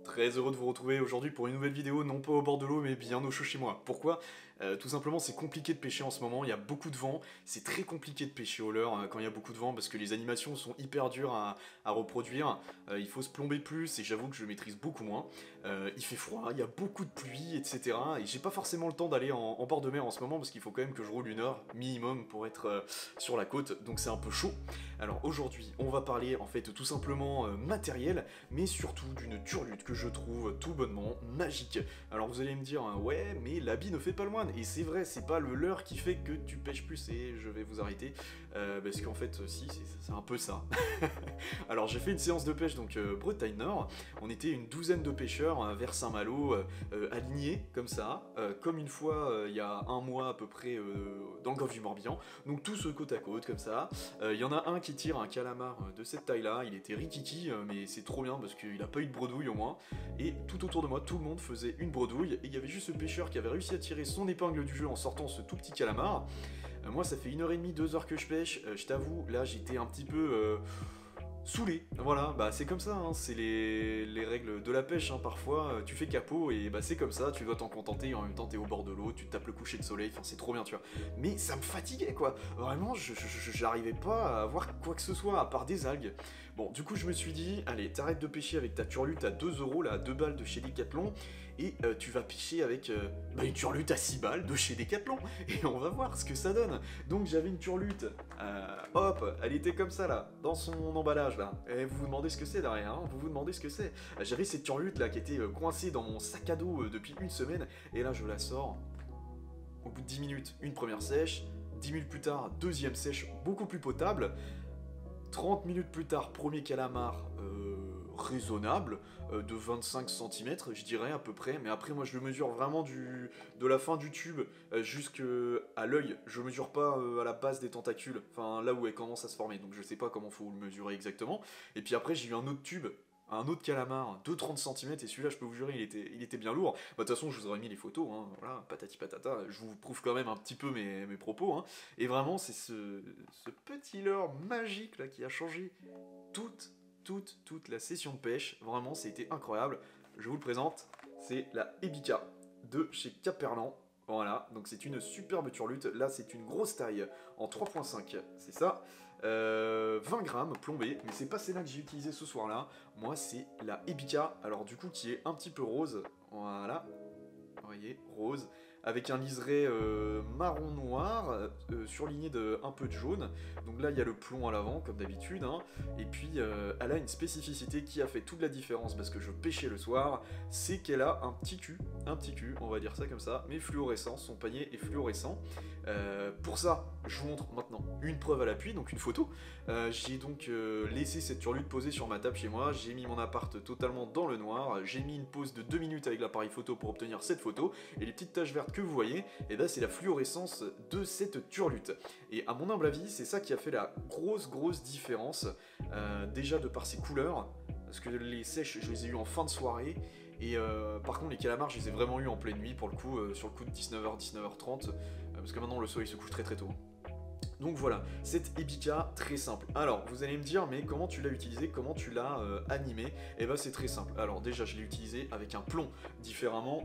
Très heureux de vous retrouver aujourd'hui pour une nouvelle vidéo, non pas au bord de l'eau, mais bien au chaud chez moi. Pourquoi? Tout simplement, c'est compliqué de pêcher en ce moment, il y a beaucoup de vent, c'est très compliqué de pêcher au leurre quand il y a beaucoup de vent, parce que les animations sont hyper dures à reproduire, il faut se plomber plus, et j'avoue que je maîtrise beaucoup moins. Il fait froid, il y a beaucoup de pluie, etc. Et j'ai pas forcément le temps d'aller en bord de mer en ce moment, parce qu'il faut quand même que je roule 1 heure minimum pour être sur la côte, donc c'est un peu chaud. Alors aujourd'hui, on va parler en fait tout simplement matériel, mais surtout d'une turlute que je trouve tout bonnement magique. Alors vous allez me dire, ouais, mais l'habit ne fait pas le moine, et c'est vrai, c'est pas le leurre qui fait que tu pêches plus, et je vais vous arrêter, parce qu'en fait, si, c'est un peu ça. Alors j'ai fait une séance de pêche, donc Bretagne Nord, on était une douzaine de pêcheurs vers Saint-Malo, alignés, comme ça, comme une fois, il y a un mois à peu près, dans le golfe du Morbihan, donc tous côte à côte, comme ça. Il y en a un qui tire un calamar de cette taille-là, il était rikiki, mais c'est trop bien parce qu'il a pas eu de bredouille au moins. Et tout autour de moi, tout le monde faisait une bredouille, et il y avait juste ce pêcheur qui avait réussi à tirer son épingle du jeu en sortant ce tout petit calamar. Moi, ça fait 1h30, 2 heures que je pêche, je t'avoue, là j'étais un petit peu saoulé, voilà, bah c'est comme ça, hein, c'est les règles de la pêche, hein, parfois tu fais capot et bah c'est comme ça, tu dois t'en contenter, en même temps t'es au bord de l'eau, tu te tapes le coucher de soleil, enfin c'est trop bien, tu vois. Mais ça me fatiguait quoi, vraiment j'arrivais pas à voir quoi que ce soit à part des algues. Bon, du coup je me suis dit, allez, t'arrêtes de pêcher avec ta turlute à 2 € là, à 2 balles de chez Decathlon, et tu vas pêcher avec une turlute à 6 balles de chez Decathlon, et on va voir ce que ça donne. Donc j'avais une turlute, hop, elle était comme ça là, dans son emballage là, et vous vous demandez ce que c'est derrière, hein, vous vous demandez ce que c'est. J'avais cette turlute là qui était coincée dans mon sac à dos depuis une semaine, et là je la sors, au bout de 10 minutes, une première sèche, 10 minutes plus tard, deuxième sèche beaucoup plus potable, 30 minutes plus tard, premier calamar raisonnable, de 25 cm, je dirais à peu près, mais après moi je le mesure vraiment de la fin du tube jusqu'à l'œil, je mesure pas à la base des tentacules, enfin là où elle commence à se former, donc je sais pas comment faut le mesurer exactement. Et puis après j'ai eu un autre tube, un autre calamar de 30 cm, et celui-là je peux vous jurer il était bien lourd. Bah, de toute façon je vous aurais mis les photos, hein, voilà, patati patata, je vous prouve quand même un petit peu mes propos, hein. Et vraiment c'est ce petit leurre magique là qui a changé toute la session de pêche. Vraiment, c'était incroyable. Je vous le présente, c'est la Ebica de chez Caperlan. Voilà, donc c'est une superbe turlute. Là, c'est une grosse taille en 3.5, c'est ça. 20 grammes plombée, mais c'est pas celle-là que j'ai utilisée ce soir-là. Moi, c'est la Ebica, alors du coup, qui est un petit peu rose. Voilà, vous voyez, rose, avec un liseré marron noir, surligné de un peu de jaune. Donc là, il y a le plomb à l'avant, comme d'habitude, hein. Et puis, elle a une spécificité qui a fait toute la différence, parce que je pêchais le soir, c'est qu'elle a un petit cul, on va dire ça comme ça, mais fluorescent, son panier est fluorescent. Pour ça, je vous montre maintenant une preuve à l'appui, donc une photo. J'ai donc laissé cette turlute posée sur ma table chez moi, j'ai mis mon appart totalement dans le noir, j'ai mis une pause de 2 minutes avec l'appareil photo pour obtenir cette photo, et les petites taches vertes que vous voyez, et ben c'est la fluorescence de cette turlute. Et à mon humble avis, c'est ça qui a fait la grosse différence, déjà de par ses couleurs, parce que les sèches, je les ai eues en fin de soirée, et par contre les calamars, je les ai vraiment eu en pleine nuit, pour le coup, sur le coup de 19h, 19h30, parce que maintenant le soleil se couche très tôt. Donc voilà, cette Ebica très simple. Alors, vous allez me dire, mais comment tu l'as utilisé, comment tu l'as animé? Eh ben c'est très simple. Alors déjà, je l'ai utilisé avec un plomb, différemment,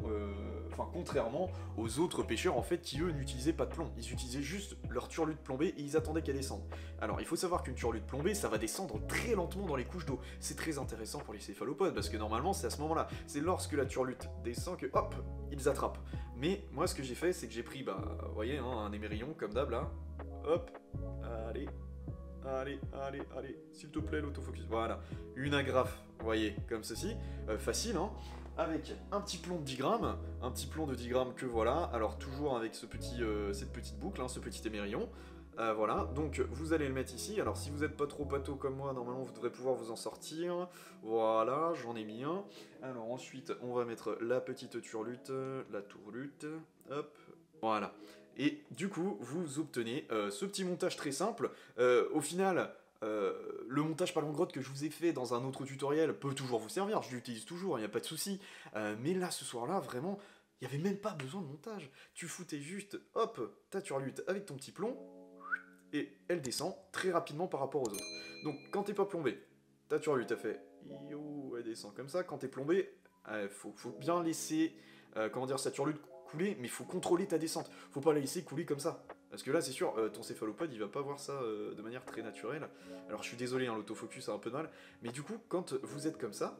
enfin contrairement aux autres pêcheurs en fait qui eux n'utilisaient pas de plomb. Ils utilisaient juste leur turlute plombée et ils attendaient qu'elle descende. Alors il faut savoir qu'une turlute plombée, ça va descendre très lentement dans les couches d'eau. C'est très intéressant pour les céphalopodes parce que normalement c'est à ce moment-là, c'est lorsque la turlute descend que hop, ils attrapent. Mais moi ce que j'ai fait, c'est que j'ai pris, bah, vous voyez, hein, un émerillon comme d'hab là. Hop, allez, s'il te plaît, l'autofocus. Voilà, une agrafe, vous voyez, comme ceci, facile, hein, avec un petit plomb de 10 grammes, un petit plomb de 10 grammes que voilà, alors toujours avec ce petit, cette petite boucle, hein, ce petit émerillon. Voilà, donc vous allez le mettre ici. Alors si vous n'êtes pas trop pâteau comme moi, normalement vous devrez pouvoir vous en sortir. Voilà, j'en ai mis un. Alors ensuite, on va mettre la petite turlute, la tourlute, hop, voilà. Et du coup, vous obtenez ce petit montage très simple. Au final, le montage ballon grotte que je vous ai fait dans un autre tutoriel peut toujours vous servir, je l'utilise toujours, il n'y a pas de souci. Mais là, ce soir-là, vraiment, il n'y avait même pas besoin de montage. Tu foutais juste, hop, ta turlute avec ton petit plomb, et elle descend très rapidement par rapport aux autres. Donc, quand t'es pas plombé, ta turlute, elle fait, yo, elle descend comme ça. Quand t'es plombé, Faut bien laisser, comment dire, sa turlute couler, mais faut contrôler ta descente. Faut pas la laisser couler comme ça. Parce que là, c'est sûr, ton céphalopode, il va pas voir ça de manière très naturelle. Alors, je suis désolé, hein, l'autofocus a un peu de mal. Mais du coup, quand vous êtes comme ça,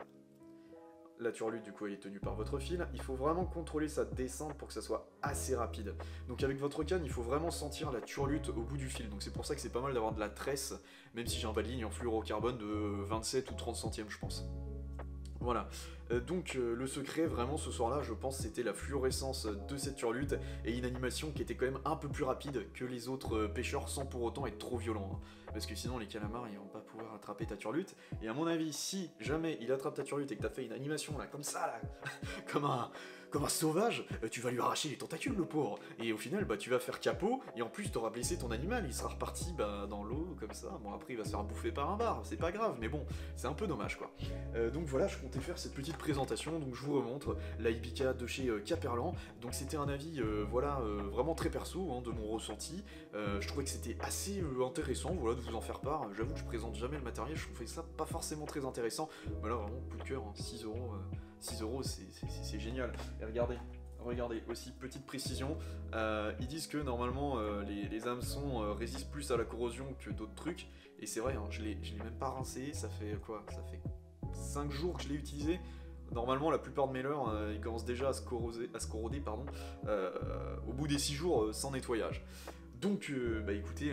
la turlute, du coup, elle est tenue par votre fil. Il faut vraiment contrôler sa descente pour que ça soit assez rapide. Donc, avec votre canne, il faut vraiment sentir la turlute au bout du fil. Donc, c'est pour ça que c'est pas mal d'avoir de la tresse, même si j'ai un bas de ligne en fluorocarbone de 27 ou 30 centièmes, je pense. Voilà, donc le secret vraiment ce soir-là, je pense, c'était la fluorescence de cette turlute et une animation qui était quand même un peu plus rapide que les autres pêcheurs sans pour autant être trop violent. Hein. Parce que sinon les calamars ils vont pas pouvoir attraper ta turlute. Et à mon avis, si jamais il attrape ta turlute et que t'as fait une animation là, comme ça là, comme un sauvage, tu vas lui arracher les tentacules le pauvre. Et au final, bah tu vas faire capot et en plus t'auras blessé ton animal, il sera reparti dans l'eau comme ça. Bon après il va se faire bouffer par un bar, c'est pas grave, mais bon, c'est un peu dommage quoi. Donc voilà, je comptais faire cette petite présentation, donc je vous remontre la Ibica de chez Caperlan. Donc c'était un avis vraiment très perso hein, de mon ressenti. Je trouvais que c'était assez intéressant voilà, de vous en faire part. J'avoue que je présente jamais le matériel, je trouvais ça pas forcément très intéressant. Mais là vraiment, coup de cœur, hein, 6 euros, 6 euros c'est génial. Et regardez, aussi petite précision, ils disent que normalement les hameçons résistent plus à la corrosion que d'autres trucs, et c'est vrai, hein, je l'ai même pas rincé, ça fait quoi? Ça fait 5 jours que je l'ai utilisé. Normalement, la plupart de mes leurres, ils commencent déjà à se corroder pardon, au bout des 6 jours sans nettoyage. Donc, bah écoutez,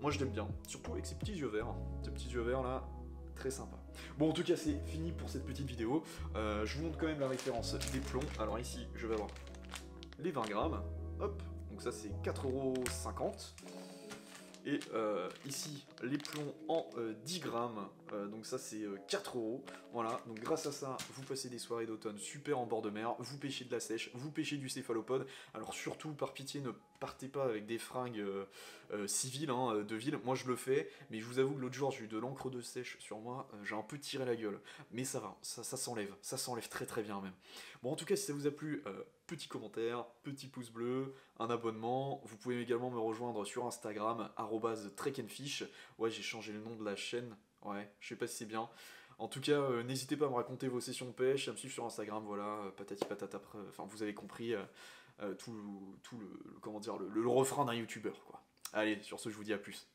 moi je l'aime bien, surtout avec ces petits yeux verts. Ces petits yeux verts là, très sympa. Bon, en tout cas, c'est fini pour cette petite vidéo. Je vous montre quand même la référence des plombs. Alors ici, je vais avoir les 20 grammes. Hop, donc ça c'est 4,50 €. Et ici, les plombs en 10 grammes, donc ça c'est 4 euros. Voilà, donc grâce à ça, vous passez des soirées d'automne super en bord de mer, vous pêchez de la sèche, vous pêchez du céphalopode. Alors surtout, par pitié, ne partez pas avec des fringues civiles, hein, de ville. Moi je le fais, mais je vous avoue que l'autre jour j'ai eu de l'encre de sèche sur moi, j'ai un peu tiré la gueule. Mais ça va, ça s'enlève très très bien même. Bon, en tout cas, si ça vous a plu, petit commentaire, petit pouce bleu, un abonnement. Vous pouvez également me rejoindre sur Instagram, @trekandfish. Ouais, j'ai changé le nom de la chaîne. Ouais, je sais pas si c'est bien. En tout cas, n'hésitez pas à me raconter vos sessions de pêche, à me suivre sur Instagram, voilà, patati patata, enfin vous avez compris tout le, comment dire, le refrain d'un youtubeur, quoi. Allez, sur ce, je vous dis à plus.